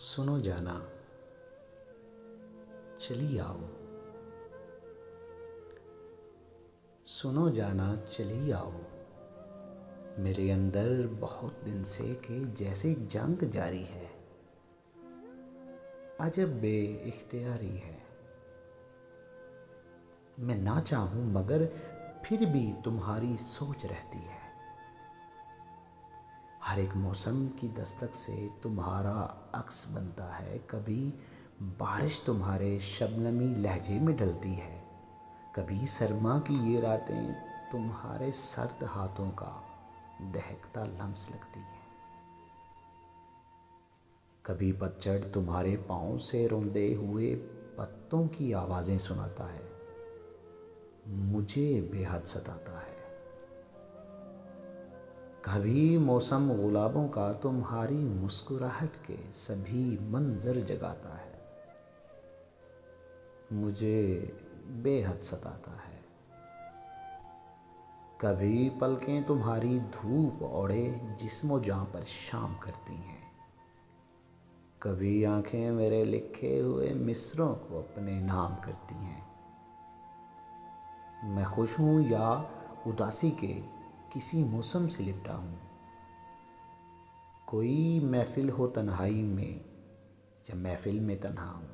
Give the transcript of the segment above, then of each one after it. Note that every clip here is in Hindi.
सुनो जाना, चली आओ। सुनो जाना, चली आओ। मेरे अंदर बहुत दिन से के जैसे जंग जारी है, अजब बेइख्तियारी है। मैं ना चाहूं मगर फिर भी तुम्हारी सोच रहती है। हर एक मौसम की दस्तक से तुम्हारा अक्स बनता है। कभी बारिश तुम्हारे शबनमी लहजे में ढलती है, कभी सरमा की ये रातें तुम्हारे सर्द हाथों का दहकता लम्स लगती है। कभी पतझड़ तुम्हारे पाँव से रोंदे हुए पत्तों की आवाज़ें सुनाता है, मुझे बेहद सताता है। कभी मौसम गुलाबों का तुम्हारी मुस्कुराहट के सभी मंजर जगाता है, मुझे बेहद सताता है। कभी पलकें तुम्हारी धूप ओढ़े जिस्मो जां पर शाम करती हैं, कभी आंखें मेरे लिखे हुए मिसरों को अपने नाम करती हैं। मैं खुश हूँ या उदासी के किसी मौसम से लिपटा हूँ। कोई महफिल हो तन्हाई में या महफिल में तन्हा हूँ,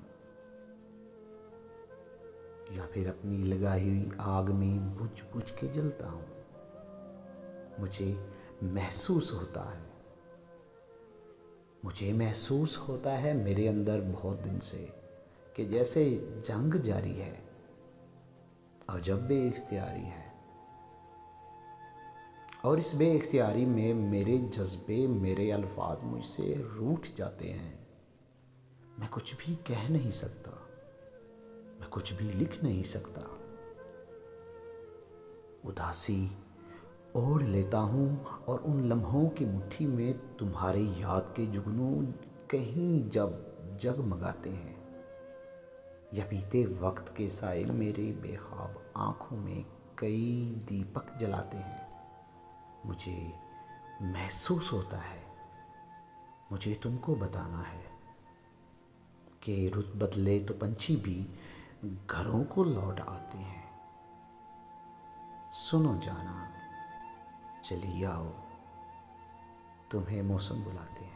या फिर अपनी लगाई हुई आग में बुझ बुझ के जलता हूँ। मुझे महसूस होता है मेरे अंदर बहुत दिन से कि जैसे जंग जारी है, अजब बेइख्तियारी है। और इस बेइख्तियारी में मेरे जज्बे, मेरे अल्फाज मुझसे रूठ जाते हैं। मैं कुछ भी कह नहीं सकता, मैं कुछ भी लिख नहीं सकता। उदासी ओढ़ लेता हूँ और उन लम्हों की मुट्ठी में तुम्हारी याद के जुगनू कहीं जब जगमगाते हैं, या बीते वक्त के साए मेरे बेख्वाब आँखों में कई दीपक जलाते हैं। मुझे महसूस होता है, मुझे तुमको बताना है कि रुत बदले तो पंछी भी घरों को लौट आते हैं। सुनो जाना, चली आओ, तुम्हें मौसम बुलाते हैं।